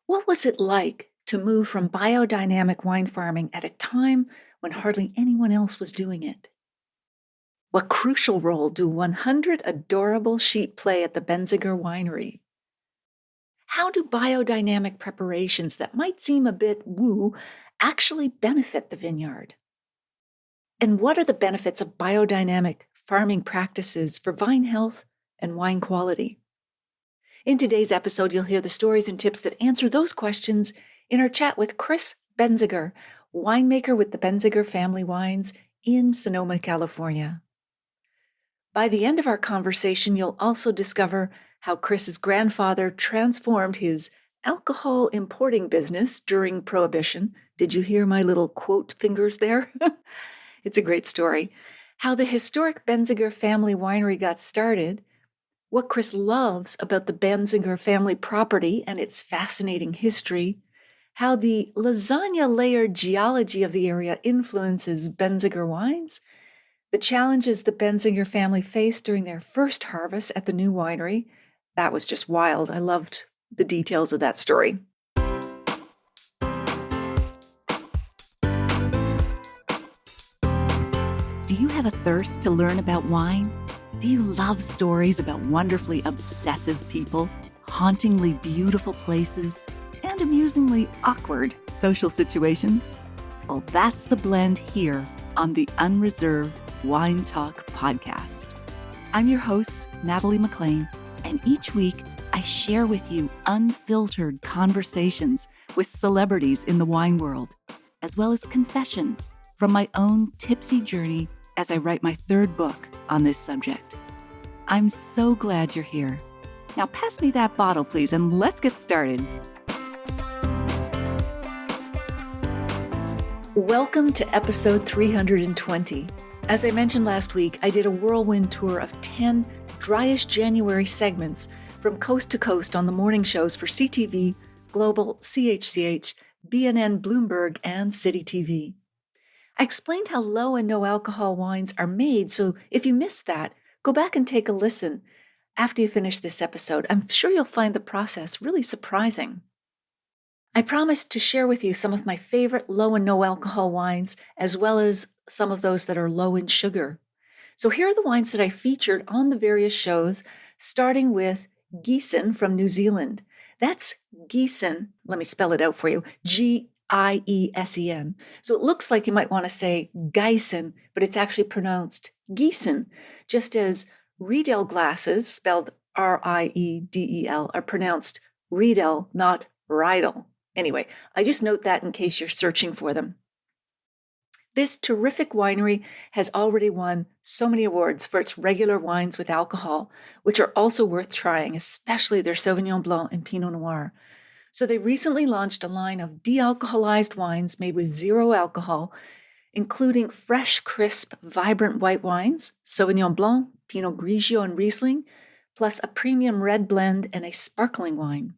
What was it like to move from biodynamic wine farming at a time when hardly anyone else was doing it? What crucial role do 100 adorable sheep play at the Benziger Winery? How do biodynamic preparations that might seem a bit woo actually benefit the vineyard? And what are the benefits of biodynamic farming practices for vine health and wine quality? In today's episode, you'll hear the stories and tips that answer those questions in our chat with Chris Benziger, winemaker with the Benziger Family Wines in Sonoma, California. By the end of our conversation, you'll also discover how Chris's grandfather transformed his alcohol importing business during Prohibition. Did you hear my little quote fingers there? It's a great story. How the historic Benziger Family Winery got started, what Chris loves about the Benziger family property and its fascinating history, how the lasagna-layered geology of the area influences Benziger wines, the challenges the Benziger family faced during their first harvest at the new winery. That was just wild. I loved the details of that story. Do you have a thirst to learn about wine? Do you love stories about wonderfully obsessive people, hauntingly beautiful places, and amusingly awkward social situations? Well, that's the blend here on the Unreserved Wine Talk podcast. I'm your host, Natalie McLean, and each week I share with you unfiltered conversations with celebrities in the wine world, as well as confessions from my own tipsy journey as I write my third book on this subject. I'm so glad you're here. Now pass me that bottle, please, and let's get started. Welcome to episode 320. As I mentioned last week, I did a whirlwind tour of 10 dryish January segments from coast to coast on the morning shows for CTV, Global, CHCH, BNN, Bloomberg, and City TV. I explained how low and no alcohol wines are made, so if you missed that, go back and take a listen after you finish this episode. I'm sure you'll find the process really surprising. I promised to share with you some of my favorite low and no alcohol wines, as well as some of those that are low in sugar. So here are the wines that I featured on the various shows, starting with Giesen from New Zealand. That's Giesen, let me spell it out for you, Giesen. So it looks like you might want to say Geisen, but it's actually pronounced Giesen, just as Riedel glasses, spelled Riedel, are pronounced Riedel, not Riedel. Anyway, I just note that in case you're searching for them. This terrific winery has already won so many awards for its regular wines with alcohol, which are also worth trying, especially their Sauvignon Blanc and Pinot Noir. So they recently launched a line of de-alcoholized wines made with zero alcohol, including fresh, crisp, vibrant white wines, Sauvignon Blanc, Pinot Grigio, and Riesling, plus a premium red blend and a sparkling wine.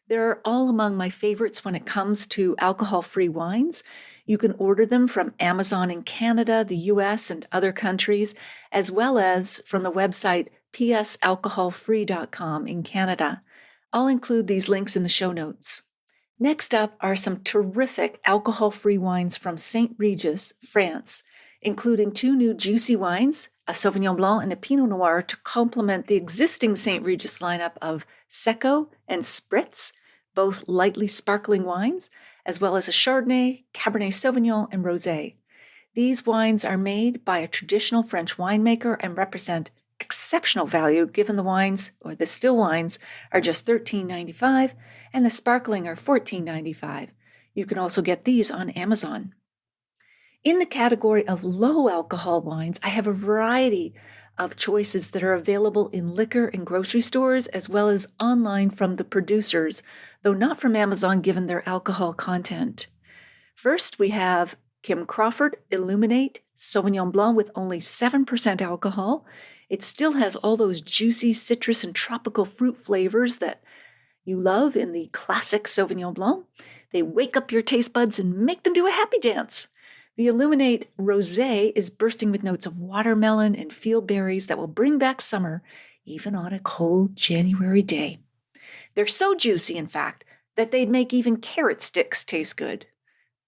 They're all among my favorites when it comes to alcohol-free wines. You can order them from Amazon in Canada, the US, and other countries, as well as from the website psalcoholfree.com in Canada. I'll include these links in the show notes. Next up are some terrific alcohol-free wines from St. Regis, France, including 2 new juicy wines, a Sauvignon Blanc and a Pinot Noir, to complement the existing St. Regis lineup of Secco and Spritz, both lightly sparkling wines, as well as a Chardonnay, Cabernet Sauvignon, and Rosé. These wines are made by a traditional French winemaker and represent exceptional value, given the wines, or the still wines, are just $13.95 and the sparkling are $14.95. You can also get these on Amazon. In the category of low alcohol wines, I have a variety of choices that are available in liquor and grocery stores, as well as online from the producers, though not from Amazon given their alcohol content. First, we have Kim Crawford Illuminate Sauvignon Blanc with only 7% alcohol. It still has all those juicy citrus and tropical fruit flavors that you love in the classic Sauvignon Blanc. They wake up your taste buds and make them do a happy dance. The Illuminate Rosé is bursting with notes of watermelon and field berries that will bring back summer, even on a cold January day. They're so juicy, in fact, that they'd make even carrot sticks taste good.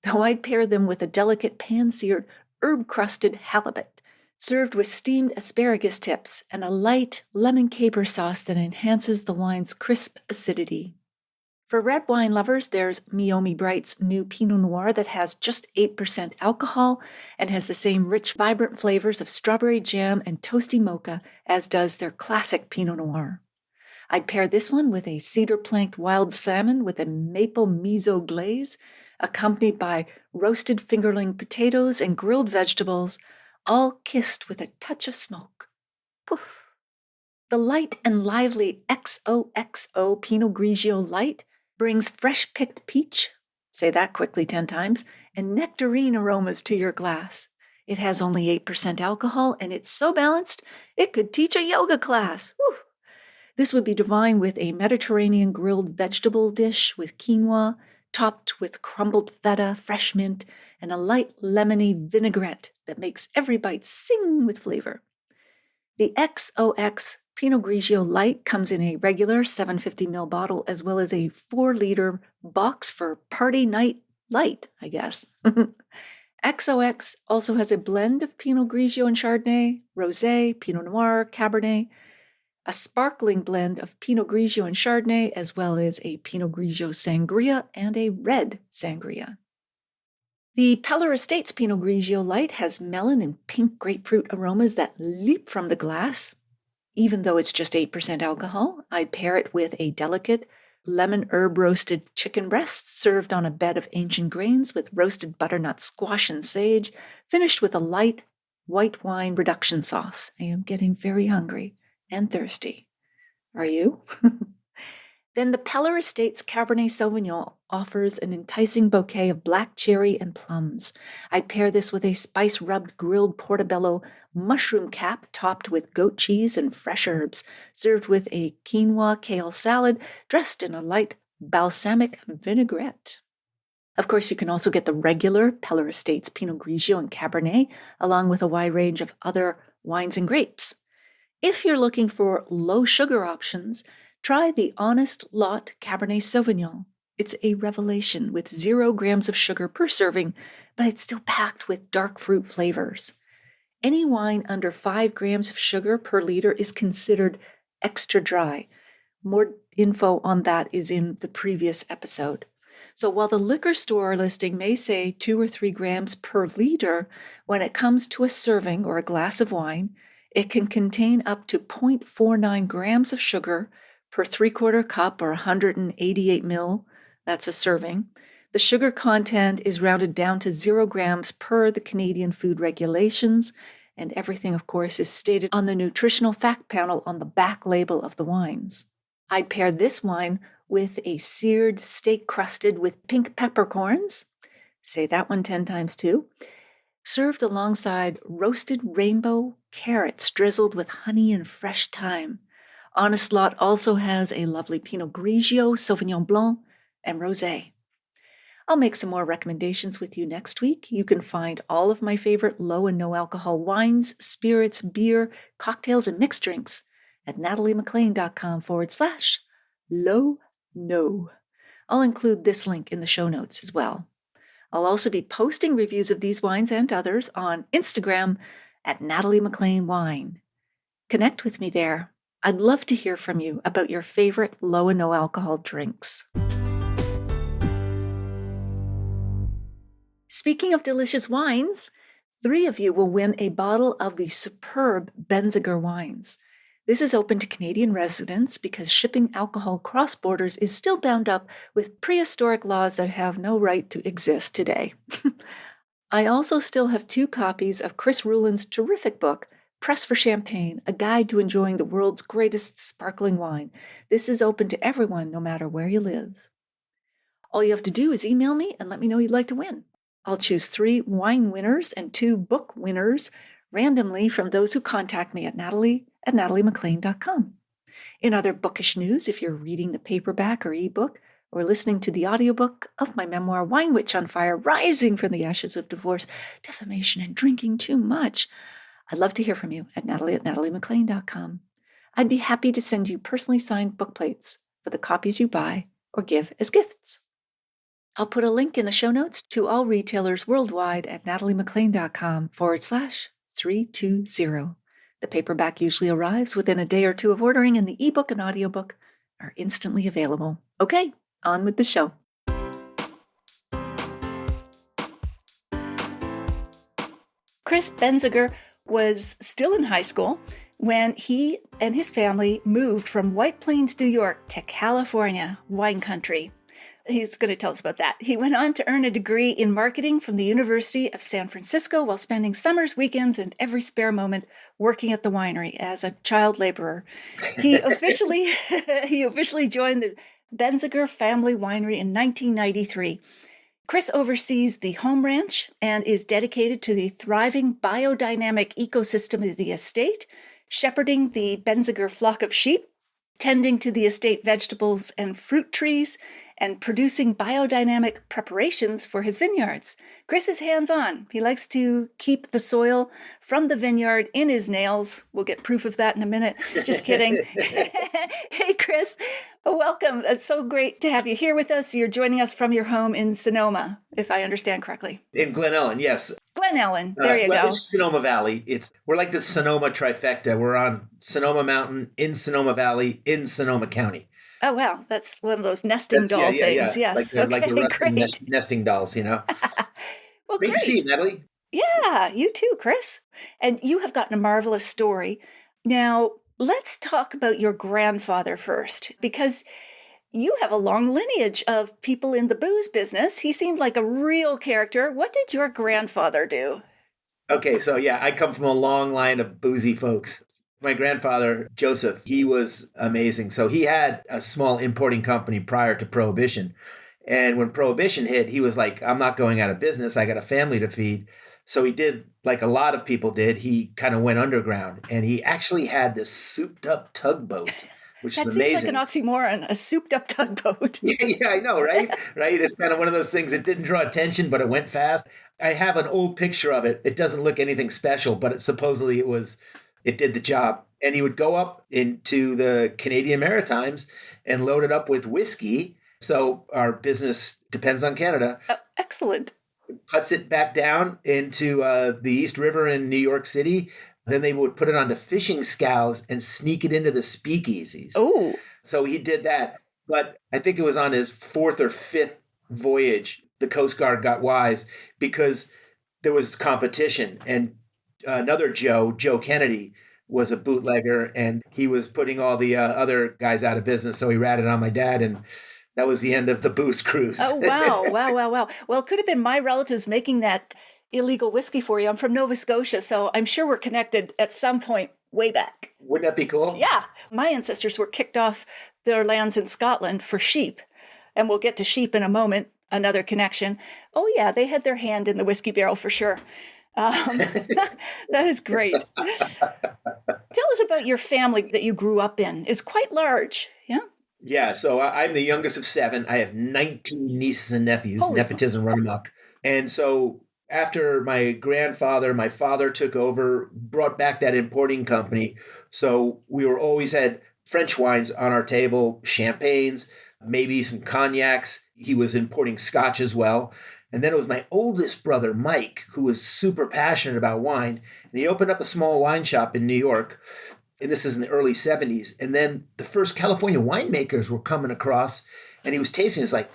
Though I'd pair them with a delicate pan-seared, herb-crusted halibut, served with steamed asparagus tips and a light lemon caper sauce that enhances the wine's crisp acidity. For red wine lovers, there's Meiomi Bright's new Pinot Noir that has just 8% alcohol and has the same rich, vibrant flavors of strawberry jam and toasty mocha as does their classic Pinot Noir. I'd pair this one with a cedar-planked wild salmon with a maple miso glaze, accompanied by roasted fingerling potatoes and grilled vegetables, all kissed with a touch of smoke. Poof! The light and lively XOXO Pinot Grigio Light brings fresh-picked peach, say that quickly 10 times, and nectarine aromas to your glass. It has only 8% alcohol, and it's so balanced, it could teach a yoga class. Whew. This would be divine with a Mediterranean grilled vegetable dish with quinoa, topped with crumbled feta, fresh mint, and a light lemony vinaigrette that makes every bite sing with flavor. The XOX Pinot Grigio Light comes in a regular 750ml bottle as well as a 4-liter box for party night light, I guess. XOX also has a blend of Pinot Grigio and Chardonnay, Rosé, Pinot Noir, Cabernet, a sparkling blend of Pinot Grigio and Chardonnay, as well as a Pinot Grigio Sangria and a red Sangria. The Peller Estates Pinot Grigio Light has melon and pink grapefruit aromas that leap from the glass. Even though it's just 8% alcohol, I'd pair it with a delicate lemon herb roasted chicken breast served on a bed of ancient grains with roasted butternut squash and sage, finished with a light white wine reduction sauce. I am getting very hungry and thirsty. Are you? Then the Peller Estates Cabernet Sauvignon offers an enticing bouquet of black cherry and plums. I'd pair this with a spice-rubbed grilled portobello mushroom cap topped with goat cheese and fresh herbs, served with a quinoa kale salad dressed in a light balsamic vinaigrette. Of course, you can also get the regular Peller Estates Pinot Grigio and Cabernet, along with a wide range of other wines and grapes. If you're looking for low-sugar options, try the Honest Lot Cabernet Sauvignon. It's a revelation with 0 grams of sugar per serving, but it's still packed with dark fruit flavors. Any wine under 5 grams of sugar per liter is considered extra dry. More info on that is in the previous episode. So while the liquor store listing may say 2 or 3 grams per liter, when it comes to a serving or a glass of wine, it can contain up to 0.49 grams of sugar per 3/4 cup or 188 ml, that's a serving. The sugar content is rounded down to 0 grams per the Canadian food regulations, and everything, of course, is stated on the nutritional fact panel on the back label of the wines. I'd pair this wine with a seared steak crusted with pink peppercorns, say that one 10 times too, served alongside roasted rainbow carrots drizzled with honey and fresh thyme. Honest Lot also has a lovely Pinot Grigio, Sauvignon Blanc, and Rosé. I'll make some more recommendations with you next week. You can find all of my favorite low and no alcohol wines, spirits, beer, cocktails, and mixed drinks at nataliemaclean.com/low-no. I'll include this link in the show notes as well. I'll also be posting reviews of these wines and others on Instagram at Natalie McLean Wine. Connect with me there. I'd love to hear from you about your favorite low and no alcohol drinks. Speaking of delicious wines, 3 of you will win a bottle of the superb Benziger wines. This is open to Canadian residents because shipping alcohol cross borders is still bound up with prehistoric laws that have no right to exist today. I also still have 2 copies of Chris Rulin's terrific book, Press for Champagne, a guide to enjoying the world's greatest sparkling wine. This is open to everyone, no matter where you live. All you have to do is email me and let me know you'd like to win. I'll choose 3 wine winners and 2 book winners randomly from those who contact me at natalie@nataliemaclean.com. In other bookish news, if you're reading the paperback or ebook or listening to the audiobook of my memoir, Wine Witch on Fire, Rising from the Ashes of Divorce, Defamation, and Drinking Too Much, I'd love to hear from you at natalie@nataliemaclean.com. I'd be happy to send you personally signed book plates for the copies you buy or give as gifts. I'll put a link in the show notes to all retailers worldwide at nataliemclean.com/320. The paperback usually arrives within a day or two of ordering, and the ebook and audiobook are instantly available. Okay, on with the show. Chris Benziger was still in high school when he and his family moved from White Plains, New York to California, wine country. He's going to tell us about that. He went on to earn a degree in marketing from the University of San Francisco while spending summers, weekends, and every spare moment working at the winery as a child laborer. He officially joined the Benziger Family Winery in 1993. Chris oversees the home ranch and is dedicated to the thriving biodynamic ecosystem of the estate, shepherding the Benziger flock of sheep, tending to the estate vegetables and fruit trees, and producing biodynamic preparations for his vineyards. Chris is hands-on. He likes to keep the soil from the vineyard in his nails. We'll get proof of that in a minute. Just kidding. Hey, Chris, welcome. It's so great to have you here with us. You're joining us from your home in Sonoma, if I understand correctly. In Glen Ellen, yes. Glen Ellen, there you go. It's Sonoma Valley. We're like the Sonoma trifecta. We're on Sonoma Mountain, in Sonoma Valley, in Sonoma County. Oh, wow. That's one of those nesting doll things. Yeah. Yes. Like the great. nesting dolls, Well, Great to see you, Natalie. Yeah, you too, Chris. And you have gotten a marvelous story. Now, let's talk about your grandfather first, because you have a long lineage of people in the booze business. He seemed like a real character. What did your grandfather do? Okay, so I come from a long line of boozy folks. My grandfather, Joseph, he was amazing. So he had a small importing company prior to Prohibition. And when Prohibition hit, he was like, I'm not going out of business. I got a family to feed. So he did, like a lot of people did, he kind of went underground. And he actually had this souped up tugboat, which is amazing. That seems like an oxymoron, a souped up tugboat. Yeah, I know, right? Right? It's kind of one of those things that didn't draw attention, but it went fast. I have an old picture of it. It doesn't look anything special, but it did the job. And he would go up into the Canadian Maritimes and load it up with whiskey. So our business depends on Canada. Oh, excellent. Puts it back down into the East River in New York City. Then they would put it onto fishing scows and sneak it into the speakeasies. Oh. So he did that. But I think it was on his fourth or fifth voyage, the Coast Guard got wise because there was competition. And another Joe Kennedy, was a bootlegger, and he was putting all the other guys out of business. So he ratted on my dad, and that was the end of the booze cruise. Oh, wow. Wow. Well, it could have been my relatives making that illegal whiskey for you. I'm from Nova Scotia, so I'm sure we're connected at some point way back. Wouldn't that be cool? Yeah. My ancestors were kicked off their lands in Scotland for sheep, and we'll get to sheep in a moment, another connection. Oh, yeah, they had their hand in the whiskey barrel for sure. That is great. Tell us about your family that you grew up in. It's quite large, yeah? Yeah, so I'm the youngest of 7. I have 19 nieces and nephews. Holy Nepotism run amok. And so after my father took over, brought back that importing company. So we always had French wines on our table, champagnes, maybe some cognacs. He was importing scotch as well. And then it was my oldest brother, Mike, who was super passionate about wine. And he opened up a small wine shop in New York. And this is in the early 70s. And then the first California winemakers were coming across. And he was tasting. It's like,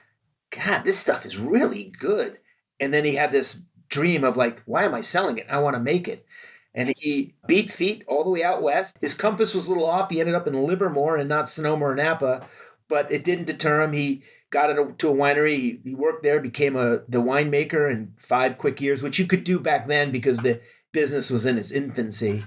God, this stuff is really good. And then he had this dream of like, why am I selling it? I want to make it. And he beat feet all the way out west. His compass was a little off. He ended up in Livermore and not Sonoma or Napa. But it didn't deter him. He got into a winery. He worked there, became the winemaker in 5 quick years, which you could do back then because the business was in its infancy.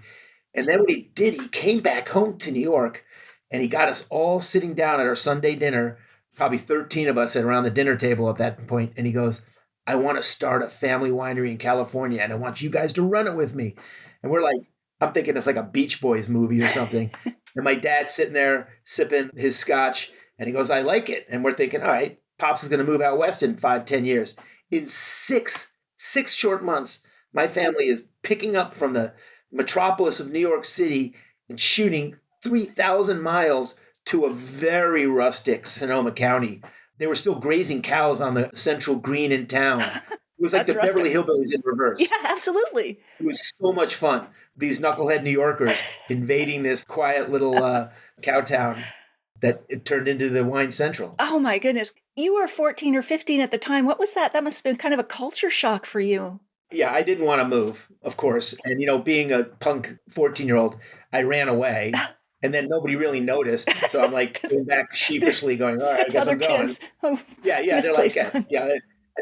And then what he did, he came back home to New York, and he got us all sitting down at our Sunday dinner, probably 13 of us around the dinner table at that point. And he goes, I want to start a family winery in California, and I want you guys to run it with me. And we're like, I'm thinking it's like a Beach Boys movie or something. And my dad's sitting there sipping his scotch, and he goes, I like it. And we're thinking, all right, Pops is going to move out west in 5-10 years. In six short months, my family is picking up from the metropolis of New York City and shooting 3,000 miles to a very rustic Sonoma County they were still grazing cows on the central green in town. It was like That's the Beverly rustic. Hillbillies in Yeah, reverse. absolutely. It was so much fun. These knucklehead New Yorkers invading this quiet little cow town that it turned into the wine central. Oh my goodness. You were 14 or 15 at the time. What was that? That must have been kind of a culture shock for you. Yeah, I didn't want to move, of course. And, being a punk 14-year-old, I ran away and then nobody really noticed. So I'm like 'Cause going back sheepishly going, all right, I six guess other I'm going. kids. Oh, Yeah. They're like, misplaced one. yeah,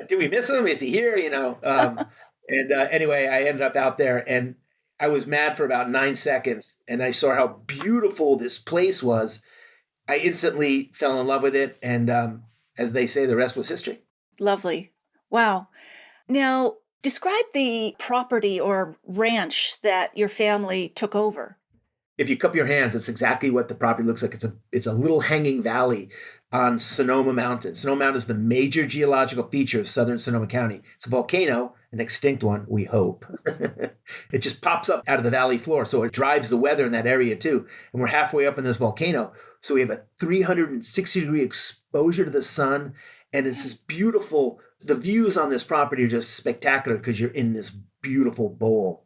do we miss him? Is he here? And anyway, I ended up out there and I was mad for about 9 seconds and I saw how beautiful this place was. I instantly fell in love with it. And as they say, the rest was history. Lovely. Wow. Now, describe the property or ranch that your family took over. If you cup your hands, it's exactly what the property looks like. It's a little hanging valley on Sonoma Mountain. Sonoma Mountain is the major geological feature of southern Sonoma County. It's a volcano, an extinct one, we hope. It just pops up out of the valley floor, so it drives the weather in that area too. And we're halfway up in this volcano, so we have a 360-degree exposure to the sun, and it's this beautiful. The views on this property are just spectacular because you're in this beautiful bowl.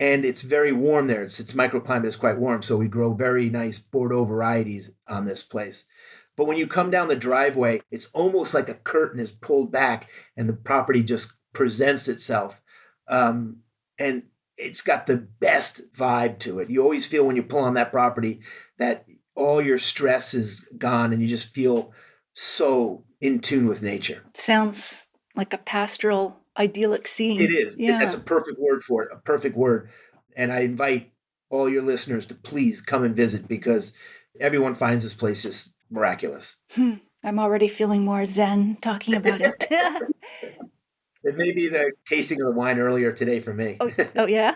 And it's very warm there. Its microclimate is quite warm, so we grow very nice Bordeaux varieties on this place. But when you come down the driveway, it's almost like a curtain is pulled back and the property just presents itself. And it's got the best vibe to it. You always feel when you pull on that property that all your stress is gone and you just feel so in tune with nature. Sounds like a pastoral, idyllic scene. It is. Yeah. That's a perfect word for it, a perfect word. And I invite all your listeners to please come and visit because everyone finds this place just miraculous. I'm already feeling more zen talking about it. It may be the tasting of the wine earlier today for me. Oh yeah?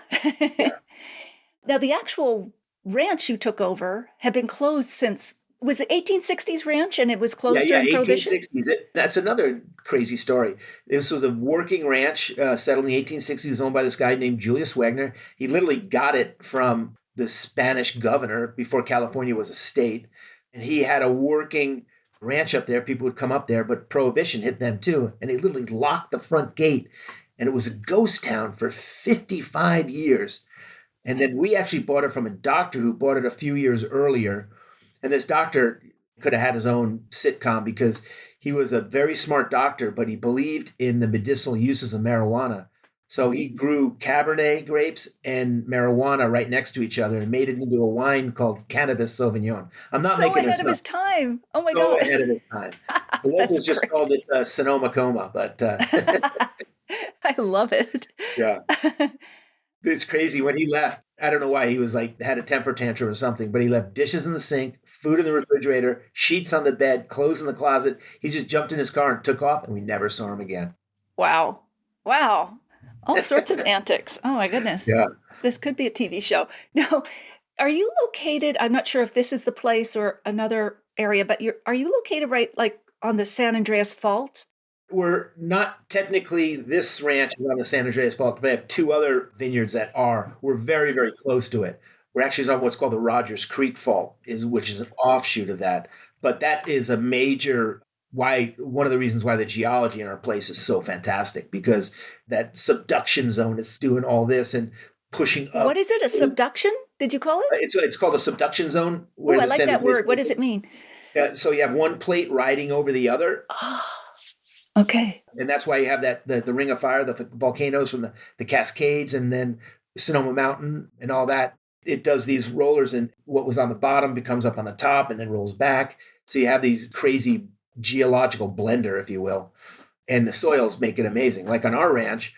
Now, the actual ranch you took over had been closed since, was it 1860s ranch and it was closed during Prohibition? 1860s. That's another crazy story. This was a working ranch settled in the 1860s. It was owned by this guy named Julius Wagner. He literally got it from the Spanish governor before California was a state. And he had a working ranch up there. People would come up there, but Prohibition hit them too. And they literally locked the front gate. And it was a ghost town for 55 years. And then we actually bought it from a doctor who bought it a few years earlier. And this doctor could have had his own sitcom because he was a very smart doctor, but he believed in the medicinal uses of marijuana. So he grew Cabernet grapes and marijuana right next to each other and made it into a wine called Cannabis Sauvignon. I'm not So making ahead this of his up. time. Oh my So God. ahead of his time. The That's locals just great. called it Sonoma Coma, but I love it. yeah. It's crazy. When he left, I don't know why he was like, had a temper tantrum or something, but he left dishes in the sink, food in the refrigerator, sheets on the bed, clothes in the closet. He just jumped in his car and took off, and we never saw him again. Wow. All sorts of antics. Oh my goodness. Yeah. This could be a TV show. Now, are you located, I'm not sure if this is the place or another area, but are you located right like on the San Andreas Fault? We're not technically, this ranch is on the San Andreas Fault, but I have two other vineyards that are. We're very, very close to it. We're actually on what's called the Rogers Creek Fault, which is an offshoot of that. But that is a major one of the reasons why the geology in our place is so fantastic, because that subduction zone is doing all this and pushing up. What is it? A subduction? Did you call it? It's called a subduction zone. Oh, I like that word. What does it mean? So you have one plate riding over the other. Okay. And that's why you have the Ring of Fire, the volcanoes from the Cascades, and then Sonoma Mountain and all that. It does these rollers, and what was on the bottom becomes up on the top and then rolls back. So you have these crazy geological blender, if you will. And the soils make it amazing. Like on our ranch,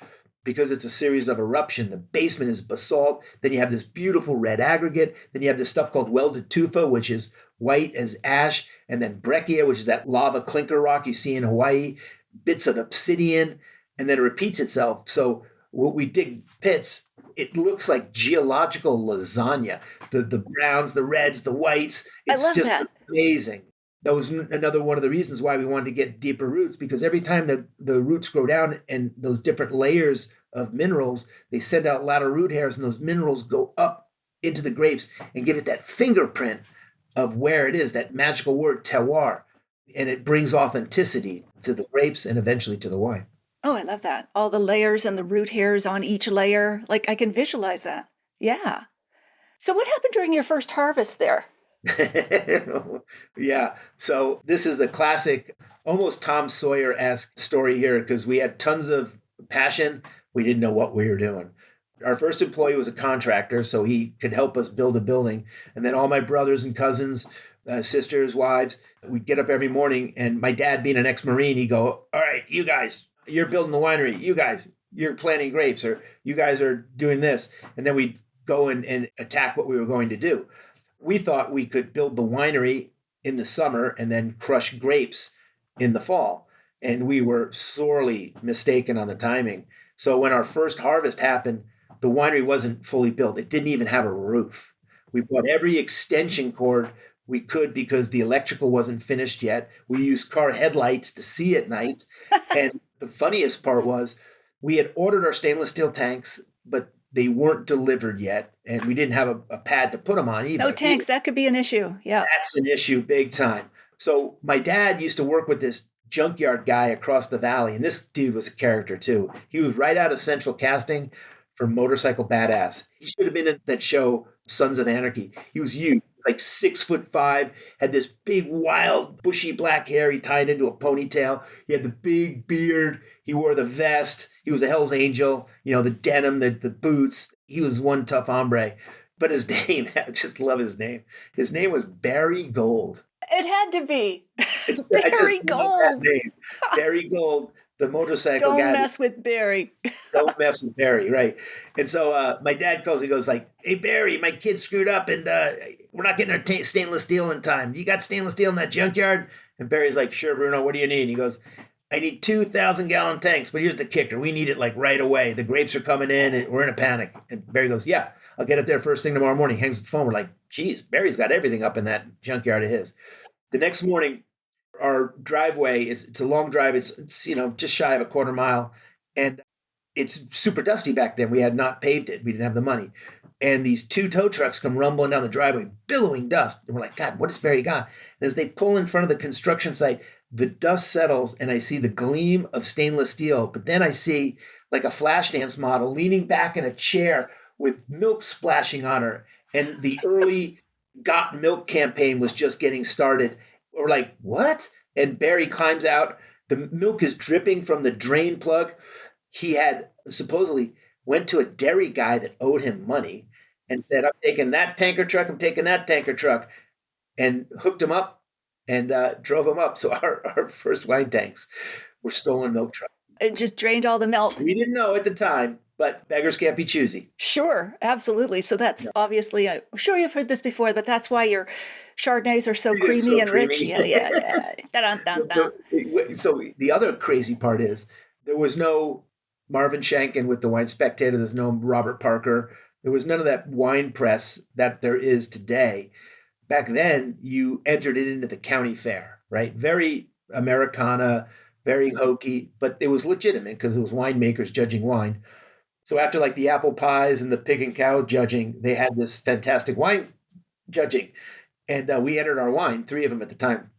because it's a series of eruption, the basement is basalt. Then you have this beautiful red aggregate. Then you have this stuff called welded tufa, which is white as ash. And then breccia, which is that lava clinker rock you see in Hawaii. Bits of obsidian, and then it repeats itself. So when we dig pits, it looks like geological lasagna. The browns, the reds, the whites. It's I love just that. amazing. That was another one of the reasons why we wanted to get deeper roots, because every time the roots grow down and those different layers of minerals, they send out lateral root hairs, and those minerals go up into the grapes and give it that fingerprint of where it is, that magical word terroir. And it brings authenticity to the grapes and eventually to the wine. Oh, I love that. All the layers and the root hairs on each layer. Like I can visualize that. Yeah. So what happened during your first harvest there? Yeah. So this is a classic, almost Tom Sawyer-esque story here because we had tons of passion. We didn't know what we were doing. Our first employee was a contractor, so he could help us build a building. And then all my brothers and cousins, sisters, wives, we'd get up every morning. And my dad, being an ex-Marine, he'd go, all right, you guys, you're building the winery. You guys, you're planting grapes, or you guys are doing this. And then we'd go and attack what we were going to do. We thought we could build the winery in the summer and then crush grapes in the fall. And we were sorely mistaken on the timing. So when our first harvest happened, the winery wasn't fully built. It didn't even have a roof. We bought every extension cord we could because the electrical wasn't finished yet. We used car headlights to see at night. And the funniest part was we had ordered our stainless steel tanks, but they weren't delivered yet. And we didn't have a pad to put them on either. No tanks, that could be an issue. Yeah. That's an issue big time. So my dad used to work with this junkyard guy across the valley. And this dude was a character too. He was right out of Central Casting for Motorcycle Badass. He should have been in that show, Sons of Anarchy. He was huge, like 6'5", had this big, wild, bushy black hair he tied into a ponytail. He had the big beard. He wore the vest. He was a Hell's Angel, the denim, the boots. He was one tough hombre. But his name, I just love his name. His name was Barry Gold. It had to be. Barry Gold. Barry Gold, the motorcycle guy. Don't mess with Barry. Don't mess with Barry, right? And so my dad calls. He goes like, "Hey Barry, my kid screwed up, and we're not getting our stainless steel in time. You got stainless steel in that junkyard?" And Barry's like, "Sure, Bruno. What do you need?" And he goes, "I need 2,000-gallon tanks, but here's the kicker: we need it like right away. The grapes are coming in, and we're in a panic." And Barry goes, "Yeah, I'll get it there first thing tomorrow morning." Hangs up the phone. We're like, "Geez, Barry's got everything up in that junkyard of his." The next morning, our driveway it's a long drive. It's just shy of a quarter mile, and it's super dusty back then. We had not paved it. We didn't have the money. And these two tow trucks come rumbling down the driveway, billowing dust. And we're like, God, what has Barry got? And as they pull in front of the construction site, the dust settles and I see the gleam of stainless steel. But then I see like a flash dance model leaning back in a chair with milk splashing on her. And the early Got Milk campaign was just getting started. We're like, what? And Barry climbs out. The milk is dripping from the drain plug. He had supposedly went to a dairy guy that owed him money and said, "I'm taking that tanker truck. I'm taking that tanker truck," and hooked him up and drove him up. So our first wine tanks were stolen milk trucks. It just drained all the milk. We didn't know at the time, but beggars can't be choosy. Sure, absolutely. So that's obviously, I'm sure you've heard this before, but that's why your Chardonnays are so creamy and rich. Yeah. Dun, dun, dun. So the other crazy part is there was no Marvin Shanken with the Wine Spectator. There's no Robert Parker. There was none of that wine press that there is today. Back then, you entered it into the county fair, right? Very Americana, very hokey, but it was legitimate because it was winemakers judging wine. So after like the apple pies and the pig and cow judging, they had this fantastic wine judging. And we entered our wine, 3 of them at the time.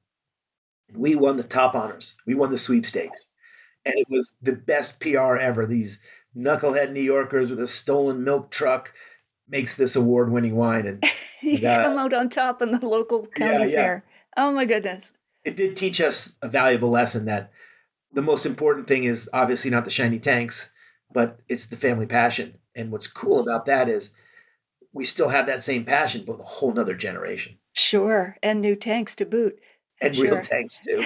We won the top honors. We won the sweepstakes. And it was the best PR ever. These knucklehead New Yorkers with a stolen milk truck makes this award-winning wine. And you come out on top in the local county fair. Oh my goodness. It did teach us a valuable lesson that the most important thing is obviously not the shiny tanks, but it's the family passion. And what's cool about that is we still have that same passion, but a whole nother generation. Sure. And new tanks to boot. And real tanks too.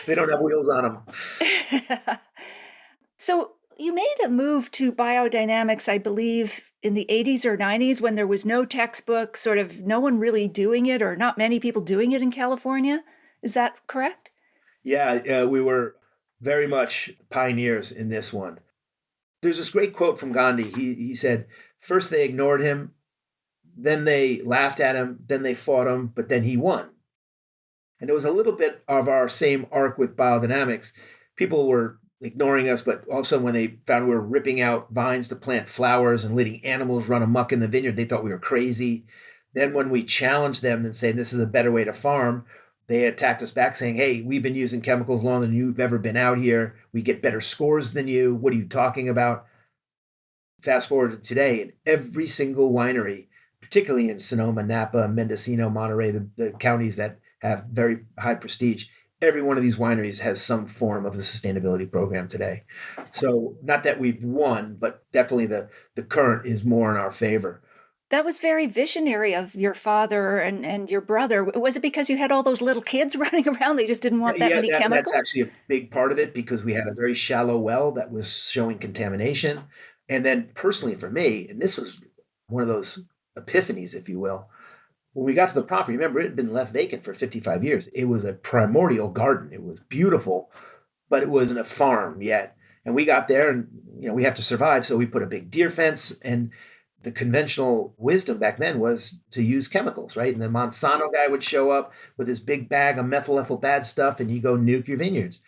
They don't have wheels on them. So you made a move to biodynamics, I believe, in the 80s or 90s when there was no textbook, sort of no one really doing it or not many people doing it in California. Is that correct? Yeah, we were very much pioneers in this one. There's this great quote from Gandhi. He said, first they ignored him, then they laughed at him, then they fought him, but then he won. And it was a little bit of our same arc with biodynamics. People were ignoring us, but also when they found we were ripping out vines to plant flowers and letting animals run amok in the vineyard, they thought we were crazy. Then when we challenged them and saying this is a better way to farm, They attacked us back saying, hey, we've been using chemicals longer than you've ever been out here. We get better scores than you. What are you talking about? Fast forward to today, and every single winery, particularly in Sonoma, Napa, Mendocino, Monterey, the counties that have very high prestige, every one of these wineries has some form of a sustainability program today. So not that we've won, but definitely the current is more in our favor. That was very visionary of your father and your brother. Was it because you had all those little kids running around? They just didn't want that many That's chemicals? actually a big part of it because we had a very shallow well that was showing contamination. And then personally for me, and this was one of those epiphanies, if you will, when we got to the property, remember it had been left vacant for 55 years. It was a primordial garden. It was beautiful, but it wasn't a farm yet. And we got there and, we have to survive. So we put a big deer fence, and the conventional wisdom back then was to use chemicals, right? And the Monsanto guy would show up with his big bag of methyl ethyl bad stuff, and you go nuke your vineyards.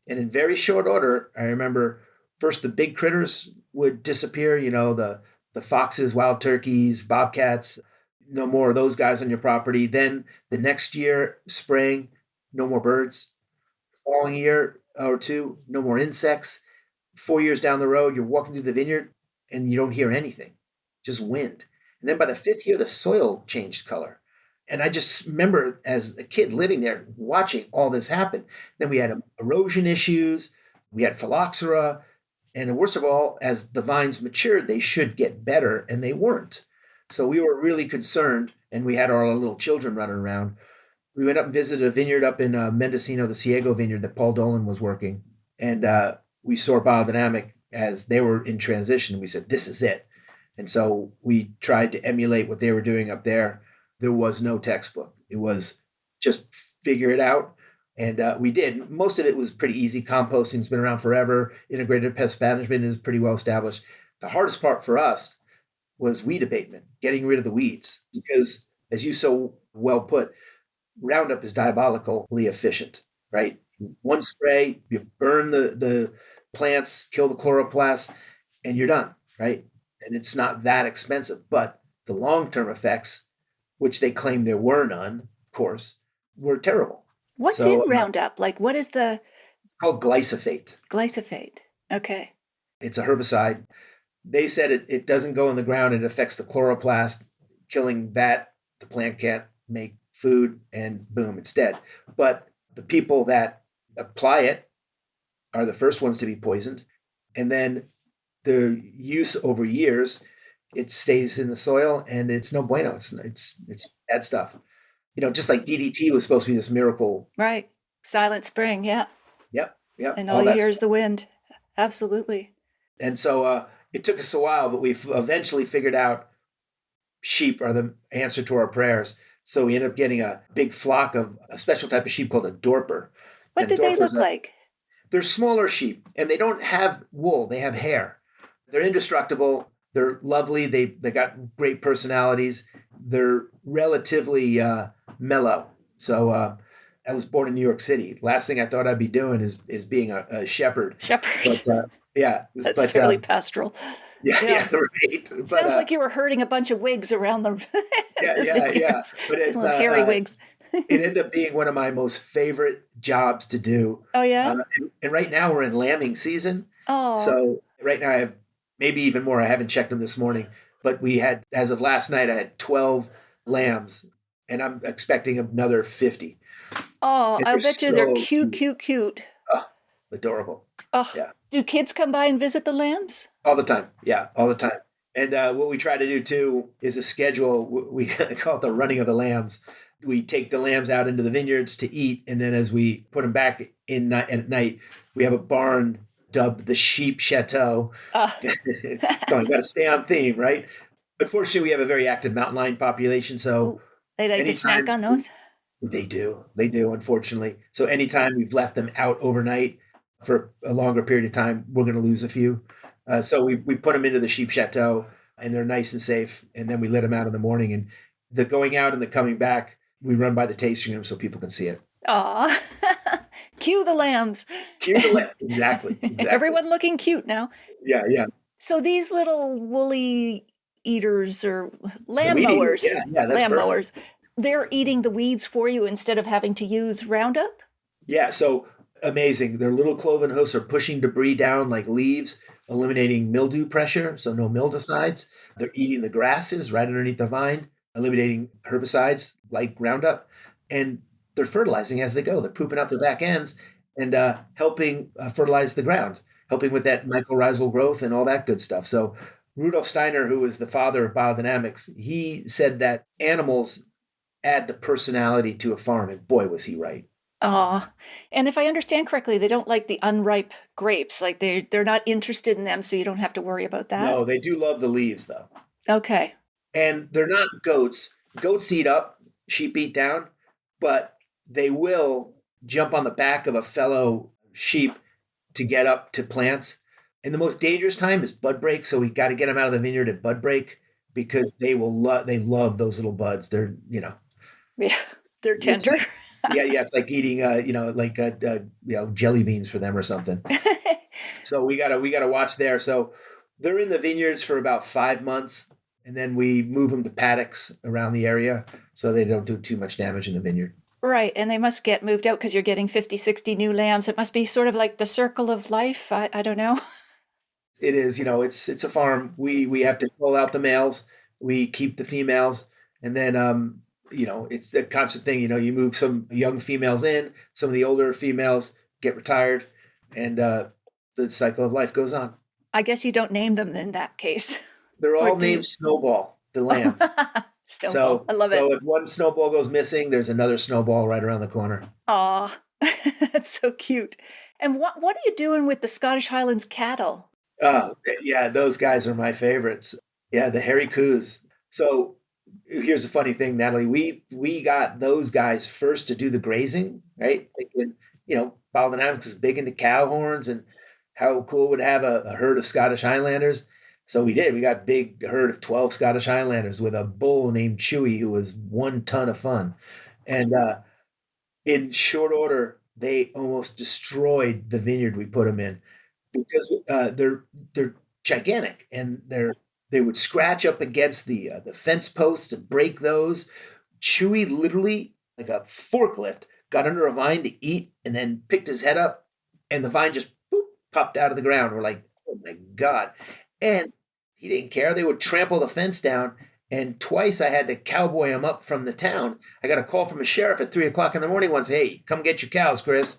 And in very short order, I remember first the big critters would disappear, the foxes, wild turkeys, bobcats, no more of those guys on your property. Then the next year, spring, no more birds. Following year or two, no more insects. 4 years down the road, you're walking through the vineyard and you don't hear anything, just wind. And then by the fifth year, the soil changed color. And I just remember as a kid living there, watching all this happen. Then we had erosion issues, we had phylloxera, and worst of all, as the vines matured, they should get better, and they weren't. So we were really concerned, and we had our little children running around. We went up and visited a vineyard up in Mendocino, the Ciego vineyard that Paul Dolan was working. And we saw Biodynamic as they were in transition. We said, this is it. And so we tried to emulate what they were doing up there. There was no textbook. It was just figure it out. And we did. Most of it was pretty easy. Composting's been around forever. Integrated pest management is pretty well established. The hardest part for us was weed abatement, getting rid of the weeds. Because as you so well put, Roundup is diabolically efficient, right? One spray, you burn the plants, kill the chloroplasts, and you're done, right? And it's not that expensive. But the long-term effects, which they claim there were none, of course, were terrible. What's in Roundup? Like, what is the... It's called glyphosate. Glyphosate. Okay. It's a herbicide. They said it doesn't go in the ground. It affects the chloroplast, killing that. The plant can't make food, and boom, it's dead. But the people that apply it are the first ones to be poisoned. And then the use over years, it stays in the soil, and it's no bueno. It's bad stuff. Just like DDT was supposed to be this miracle. Right. Silent Spring, yeah. Yep. And all you hear is the wind. Absolutely. And so it took us a while, but we eventually figured out sheep are the answer to our prayers. So we ended up getting a big flock of a special type of sheep called a dorper. What did they look like? They're smaller sheep, and they don't have wool. They have hair. They're indestructible. They're lovely. They got great personalities. They're relatively mellow. So I was born in New York City. Last thing I thought I'd be doing is being a shepherd. Shepherd. But, That's fairly pastoral. Yeah, right. Sounds like you were herding a bunch of wigs around the yeah. But it's hairy wigs. It ended up being one of my most favorite jobs to do. Oh, yeah? And right now we're in lambing season. Oh. So right now I have maybe even more. I haven't checked them this morning. But we had, as of last night, I had 12 lambs. And I'm expecting another 50. Oh, I bet you they're cute. Oh, adorable. Oh, yeah. Do kids come by and visit the lambs? All the time. Yeah, all the time. And what we try to do, too, is a schedule. We call it the running of the lambs. We take the lambs out into the vineyards to eat. And then as we put them back in at night, we have a barn dubbed the Sheep Chateau. You got to stay on theme, right? Unfortunately, we have a very active mountain lion population. So they like to snack on those? They do, unfortunately. So anytime we've left them out overnight for a longer period of time, we're going to lose a few. So we put them into the Sheep Chateau, and they're nice and safe. And then we let them out in the morning. And the going out and the coming back, we run by the tasting room so people can see it. Aw. Cue the lambs. Cue the lambs. Exactly. Everyone looking cute now. Yeah. So these little woolly eaters or lamb mowers. Yeah, that's lamb perfect. mowers. they're eating the weeds for you instead of having to use Roundup? Yeah, so amazing. Their little cloven hoofs are pushing debris down like leaves, eliminating mildew pressure, so no mildicides. They're eating the grasses right underneath the vine, eliminating herbicides like Roundup, and they're fertilizing as they go. They're pooping out their back ends and helping fertilize the ground, helping with that mycorrhizal growth and all that good stuff. So Rudolf Steiner, who was the father of biodynamics, he said that animals add the personality to a farm, and boy, was he right. And if I understand correctly, they don't like the unripe grapes. Like they're not interested in them, so you don't have to worry about that. No, they do love the leaves though. Okay. And they're not goats. Goats eat up, sheep eat down, but they will jump on the back of a fellow sheep to get up to plants. And the most dangerous time is bud break. So we got to get them out of the vineyard at bud break because they love those little buds. They're, Yeah, they're it's tender. yeah, it's like eating, jelly beans for them or something. So we gotta watch there. So they're in the vineyards for about 5 months, and then we move them to paddocks around the area so they don't do too much damage in the vineyard. Right, and they must get moved out because you're getting 50, 60 new lambs. It must be sort of like the circle of life. I don't know. It is, it's a farm. We have to pull out the males, we keep the females, and then it's the constant thing. You move some young females in, some of the older females get retired, and the cycle of life goes on. I guess you don't name them in that case. They're Or all do you? named Snowball, the lambs. Snowball. I love it. So if one snowball goes missing, there's another snowball right around the corner. Aw, that's so cute. And what are you doing with the Scottish Highlands cattle? Oh, yeah, those guys are my favorites. Yeah, the hairy coos. So here's a funny thing, Natalie. We got those guys first to do the grazing, right? Thinking, biodynamics is big into cow horns and how cool would have a herd of Scottish Highlanders. So we did. We got a big herd of 12 Scottish Highlanders with a bull named Chewy who was 1 ton of fun. And in short order, they almost destroyed the vineyard we put them in because they're gigantic and they would scratch up against the fence posts and break those. Chewy literally, like a forklift, got under a vine to eat and then picked his head up, and the vine just boop, popped out of the ground. We're like, oh my God. And he didn't care. They would trample the fence down. And twice I had to cowboy him up from the town. I got a call from a sheriff at 3 o'clock in the morning once. Hey, come get your cows, Chris.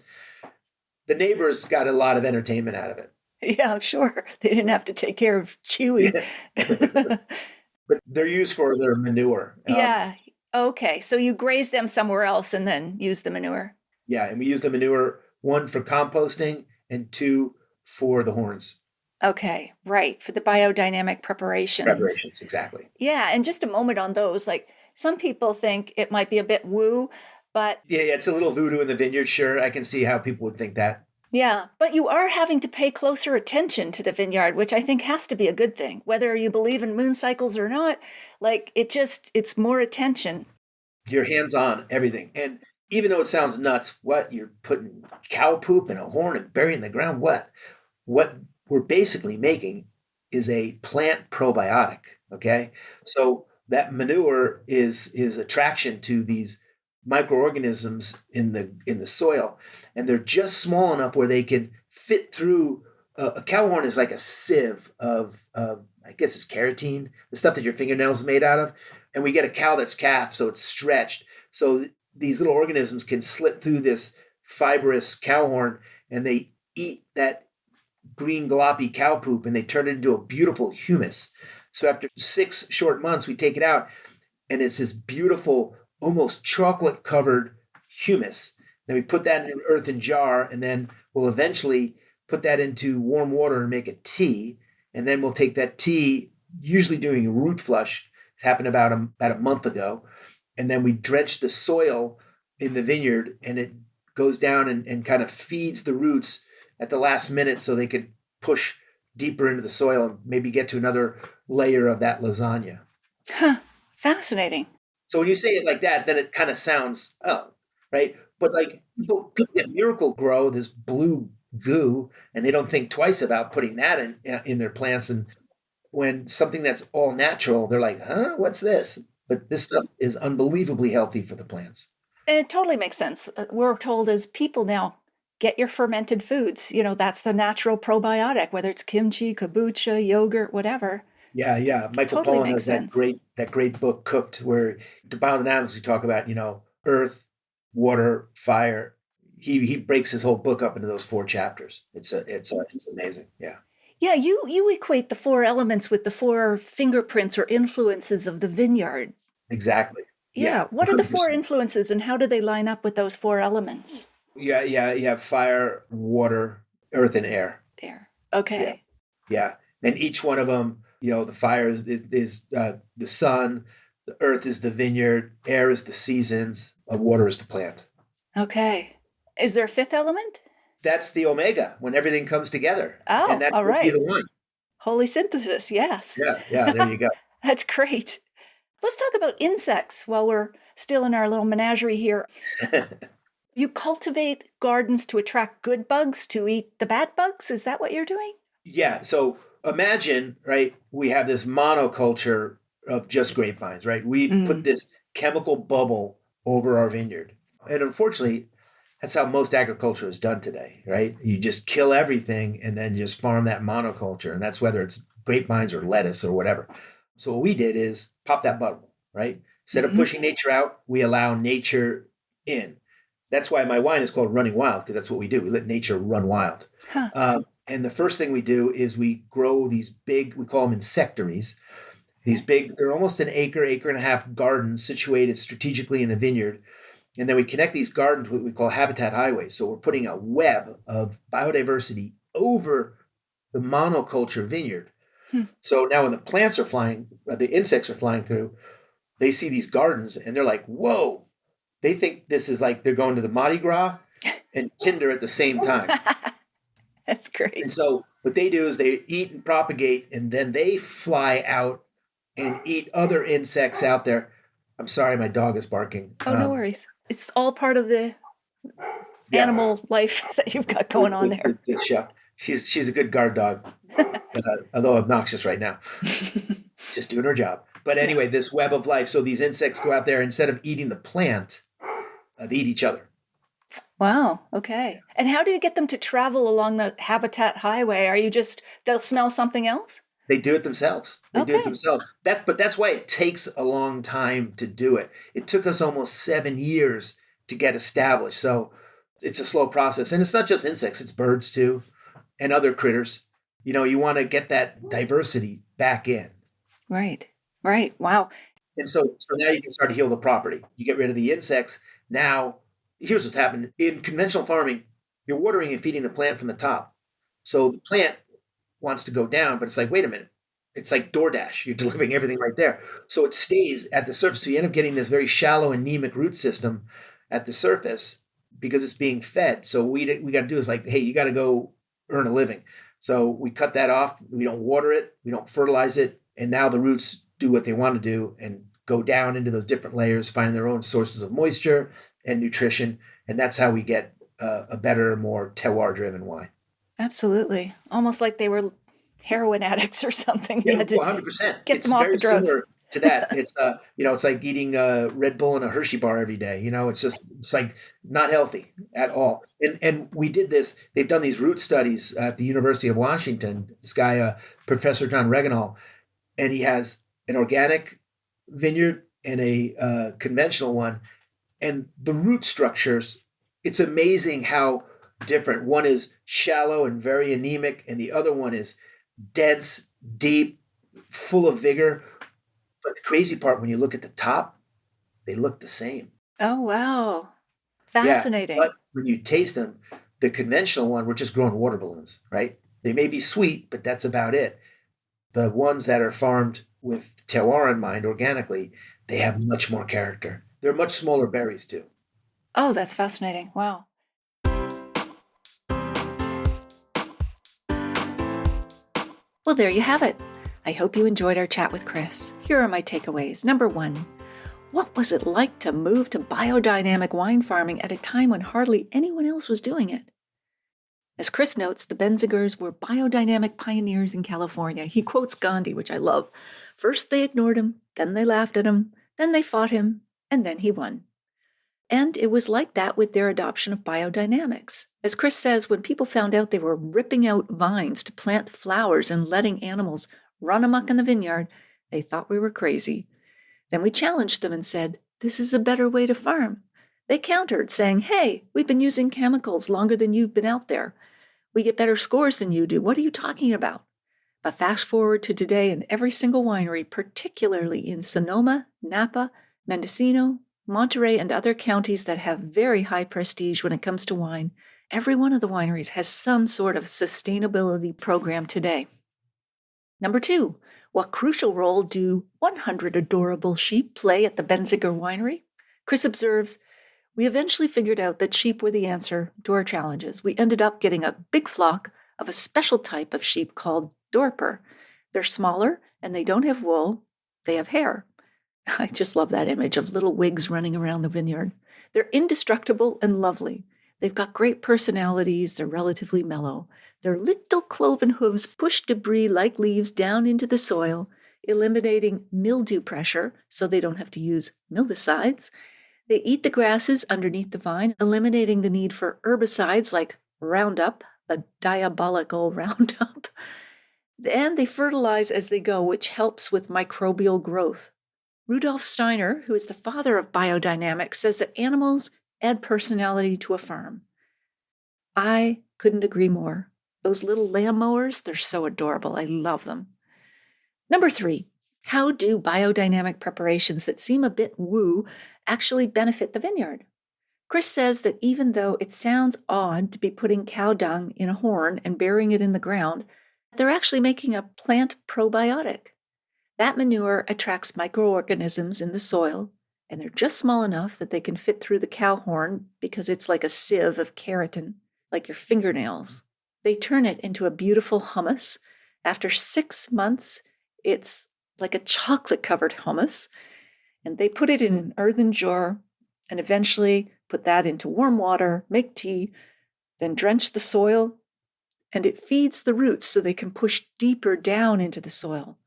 The neighbors got a lot of entertainment out of it. Yeah, I'm sure. They didn't have to take care of Chewy. But they're used for their manure. Yeah. Okay. So you graze them somewhere else and then use the manure. Yeah, and we use the manure, 1 for composting and 2 for the horns. Okay, right. For the biodynamic preparations. Preparations, exactly. Yeah, and just a moment on those. Like some people think it might be a bit woo, but Yeah, it's a little voodoo in the vineyard. Sure, I can see how people would think that. yeah, but you are having to pay closer attention to the vineyard, which I think has to be a good thing. Whether you believe in moon cycles or not, like it's more attention. You're hands on everything. And even though it sounds nuts, what you're putting cow poop in a horn and burying in the ground, what we're basically making is a plant probiotic. Okay. So that manure is attraction to these microorganisms in the soil, and they're just small enough where they can fit through. A cow horn is like a sieve of I guess it's keratin, the stuff that your fingernails are made out of. And we get a cow that's calf, so it's stretched. So these little organisms can slip through this fibrous cow horn, and they eat that green gloppy cow poop, and they turn it into a beautiful humus. So after 6 short months, we take it out, and it's this beautiful, almost chocolate covered humus. Then we put that in an earthen jar, and then we'll eventually put that into warm water and make a tea. And then we'll take that tea, usually doing a root flush. It happened about a month ago. And then we drench the soil in the vineyard, and it goes down and kind of feeds the roots at the last minute so they could push deeper into the soil and maybe get to another layer of that lasagna. Huh. Fascinating. So when you say it like that, then it kind of sounds, right? But like people get Miracle Grow, this blue goo, and they don't think twice about putting that in their plants. And when something that's all natural, they're like, huh, what's this? But this stuff is unbelievably healthy for the plants. And it totally makes sense. We're told as people now, get your fermented foods. That's the natural probiotic, whether it's kimchi, kombucha, yogurt, whatever. Yeah, yeah. Michael Totally Pollan makes has sense. that great book Cooked, where the biodynamics we talk about, earth, water, fire. He breaks his whole book up into those 4 chapters. It's amazing. Yeah, Yeah, you equate the 4 elements with the 4 fingerprints or influences of the vineyard. exactly. Yeah, Yeah, what are the 4 100%. influences and how do they line up with those 4 elements? Yeah, yeah. You have fire, water, earth, and air. There. Yeah, Okay. yeah. And each one of them, the fire is the sun, the earth is the vineyard, air is the seasons, water is the plant. Okay. Is there a 5th element? That's the omega when everything comes together, and Oh, that all would be right. the one. Holy synthesis, yes. Yeah, yeah. There you go. That's great. Let's talk about insects while we're still in our little menagerie here. You cultivate gardens to attract good bugs to eat the bad bugs? Is that what you're doing? Yeah. So imagine, right? We have this monoculture of just grapevines, right? We put Mm. this chemical bubble over our vineyard, and unfortunately, that's how most agriculture is done today, right? You just kill everything and then just farm that monoculture, and that's whether it's grapevines or lettuce or whatever. So what we did is pop that bubble, right? Instead of Mm-hmm. pushing nature out, we allow nature in. That's why my wine is called Running Wild, because that's what we do. We let nature run wild. Huh. And the first thing we do is we grow these big, we call them insectaries. These big, they're almost an acre, acre and a half gardens situated strategically in a vineyard. And then we connect these gardens with what we call habitat highways. So we're putting a web of biodiversity over the monoculture vineyard. Hmm. So now when the plants are flying, the insects are flying through, they see these gardens and they're like, whoa. They think this is like they're going to the Mardi Gras and Tinder at the same time. That's great. And so what they do is they eat and propagate, and then they fly out and eat other insects out there. I'm sorry, my dog is barking. Oh, no worries. It's all part of the Yeah, animal life that you've got going on there. the show. She's a good guard dog, although obnoxious right now. Just doing her job. But anyway, this web of life. So these insects go out there, instead of eating the plant, they eat each other. Wow. Okay. And how do you get them to travel along the habitat highway? They'll smell something else? They do it themselves. They do it themselves. But that's why it takes a long time to do it. It took us almost 7 years to get established. So it's a slow process. And it's not just insects, it's birds too, and other critters. You want to get that diversity back in. Right. Right. Wow. And so now you can start to heal the property. You get rid of the insects. Now, here's what's happened. In conventional farming, you're watering and feeding the plant from the top. So the plant wants to go down, but it's like, wait a minute. It's like DoorDash. You're delivering everything right there. So it stays at the surface. So you end up getting this very shallow, anemic root system at the surface because it's being fed. So we got to do is like, hey, you got to go earn a living. So we cut that off. We don't water it. We don't fertilize it. And now the roots do what they want to do and go down into those different layers, find their own sources of moisture and nutrition. And that's how we get a better, more terroir-driven wine. Absolutely. Almost like they were heroin addicts or something. Yeah, You had to 100%. get them off the drugs. Similar to that. It's like eating a Red Bull and a Hershey bar every day. It's like not healthy at all. And we did this. They've done these root studies at the University of Washington. This guy, Professor John Reginald, and he has an organic vineyard and a conventional one. And the root structures, it's amazing how different. One is shallow and very anemic, and the other one is dense, deep, full of vigor. But the crazy part, when you look at the top, they look the same. Oh, wow. Fascinating. Yeah, but when you taste them, the conventional one, we're just growing water balloons, right? They may be sweet, but that's about it. The ones that are farmed with terroir in mind, organically, they have much more character. They're much smaller berries too. Oh, that's fascinating. Wow. Well, there you have it. I hope you enjoyed our chat with Chris. Here are my takeaways. Number 1, what was it like to move to biodynamic wine farming at a time when hardly anyone else was doing it? As Chris notes, the Benzigers were biodynamic pioneers in California. He quotes Gandhi, which I love. First they ignored him, then they laughed at him, And they fought him, and then he won. And it was like that with their adoption of biodynamics. As Chris says, when people found out they were ripping out vines to plant flowers and letting animals run amok in the vineyard, they thought we were crazy. Then we challenged them and said, this is a better way to farm. They countered, saying, hey, we've been using chemicals longer than you've been out there. We get better scores than you do. What are you talking about? But fast forward to today, and every single winery, particularly in Sonoma, Napa, Mendocino, Monterey, and other counties that have very high prestige when it comes to wine, every one of the wineries has some sort of sustainability program today. Number 2, what crucial role do 100 adorable sheep play at the Benziger Winery? Chris observes, we eventually figured out that sheep were the answer to our challenges. We ended up getting a big flock of a special type of sheep called Dorper. They're smaller and they don't have wool, they have hair. I just love that image of little wigs running around the vineyard. They're indestructible and lovely. They've got great personalities, they're relatively mellow. Their little cloven hooves push debris like leaves down into the soil, eliminating mildew pressure so they don't have to use mildicides. They eat the grasses underneath the vine, eliminating the need for herbicides like Roundup, the diabolical Roundup. And they fertilize as they go, which helps with microbial growth. Rudolf Steiner, who is the father of biodynamics, says that animals add personality to a farm. I couldn't agree more. Those little lamb mowers, they're so adorable. I love them. Number 3, how do biodynamic preparations that seem a bit woo actually benefit the vineyard? Chris says that even though it sounds odd to be putting cow dung in a horn and burying it in the ground, they're actually making a plant probiotic. That manure attracts microorganisms in the soil, and they're just small enough that they can fit through the cow horn because it's like a sieve of keratin, like your fingernails. They turn it into a beautiful hummus. After 6 months, it's like a chocolate-covered hummus, and they put it in an earthen jar and eventually put that into warm water, make tea, then drench the soil, and it feeds the roots so they can push deeper down into the soil.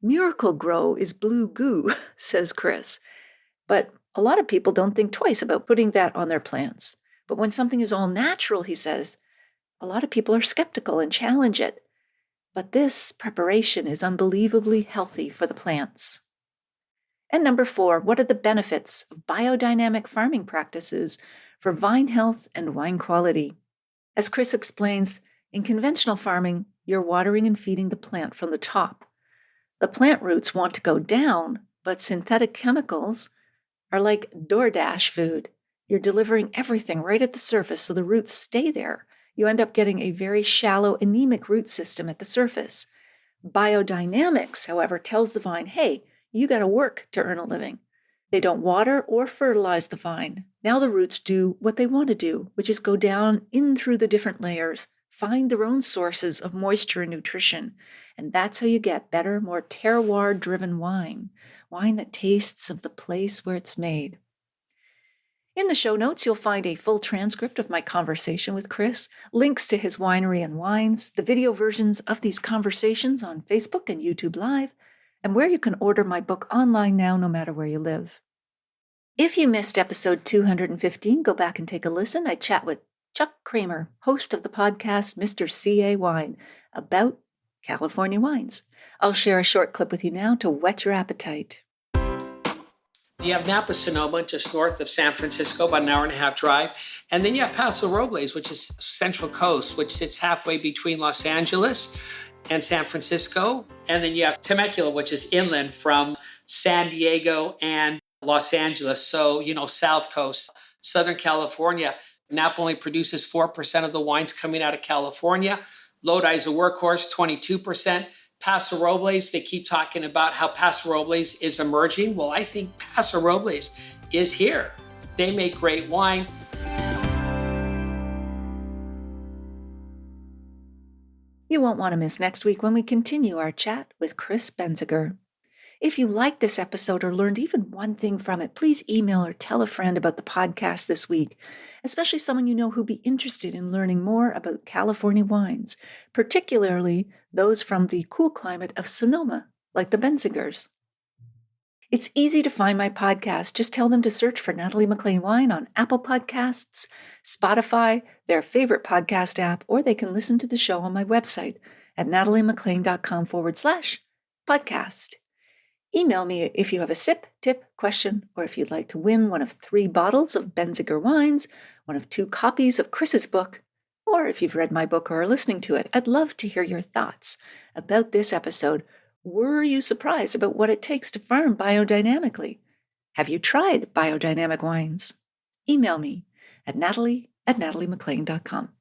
Miracle Grow is blue goo, says Chris. But a lot of people don't think twice about putting that on their plants. But when something is all natural, he says, a lot of people are skeptical and challenge it. But this preparation is unbelievably healthy for the plants. And number 4, what are the benefits of biodynamic farming practices for vine health and wine quality? As Chris explains, in conventional farming, you're watering and feeding the plant from the top. The plant roots want to go down, but synthetic chemicals are like DoorDash food. You're delivering everything right at the surface so the roots stay there. You end up getting a very shallow, anemic root system at the surface. Biodynamics, however, tells the vine, hey, you got to work to earn a living. They don't water or fertilize the vine. Now the roots do what they want to do, which is go down in through the different layers, find their own sources of moisture and nutrition. And that's how you get better, more terroir-driven wine that tastes of the place where it's made. In the show notes, you'll find a full transcript of my conversation with Chris, links to his winery and wines, the video versions of these conversations on Facebook and YouTube Live, and where you can order my book online now, no matter where you live. If you missed episode 215, go back and take a listen. I chat with Chuck Kramer, host of the podcast Mr. C.A. Wine, about California wines. I'll share a short clip with you now to whet your appetite. You have Napa, Sonoma, just north of San Francisco, about an hour and a half drive. And then you have Paso Robles, which is Central Coast, which sits halfway between Los Angeles and San Francisco. And then you have Temecula, which is inland from San Diego and Los Angeles. So, South Coast, Southern California. Napa only produces 4% of the wines coming out of California. Lodi is a workhorse, 22%. Paso Robles, they keep talking about how Paso Robles is emerging. Well, I think Paso Robles is here. They make great wine. You won't want to miss next week when we continue our chat with Chris Benziger. If you liked this episode or learned even one thing from it, please email or tell a friend about the podcast this week, especially someone you know who'd be interested in learning more about California wines, particularly those from the cool climate of Sonoma, like the Benzigers. It's easy to find my podcast. Just tell them to search for Natalie McLean Wine on Apple Podcasts, Spotify, their favorite podcast app, or they can listen to the show on my website at nataliemclean.com/podcast. Email me if you have a sip, tip, question, or if you'd like to win one of 3 bottles of Benziger wines, one of 2 copies of Chris's book, or if you've read my book or are listening to it. I'd love to hear your thoughts about this episode. Were you surprised about what it takes to farm biodynamically? Have you tried biodynamic wines? Email me at natalie@nataliemclean.com.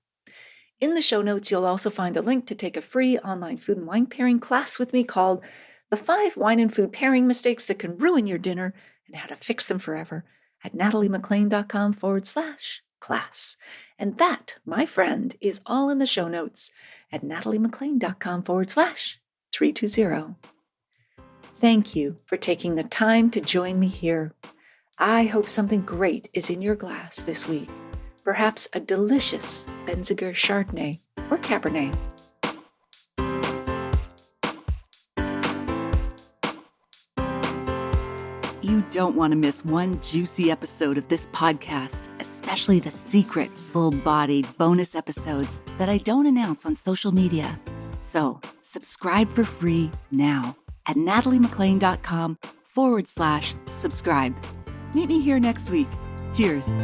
In the show notes, you'll also find a link to take a free online food and wine pairing class with me called The 5 Wine and Food Pairing Mistakes That Can Ruin Your Dinner and How to Fix Them Forever at nataliemclean.com/class. And that, my friend, is all in the show notes at nataliemclean.com/320. Thank you for taking the time to join me here. I hope something great is in your glass this week. Perhaps a delicious Benziger Chardonnay or Cabernet. You don't want to miss one juicy episode of this podcast, especially the secret, full-bodied bonus episodes that I don't announce on social media. So subscribe for free now at nataliemclean.com/subscribe. Meet me here next week. Cheers.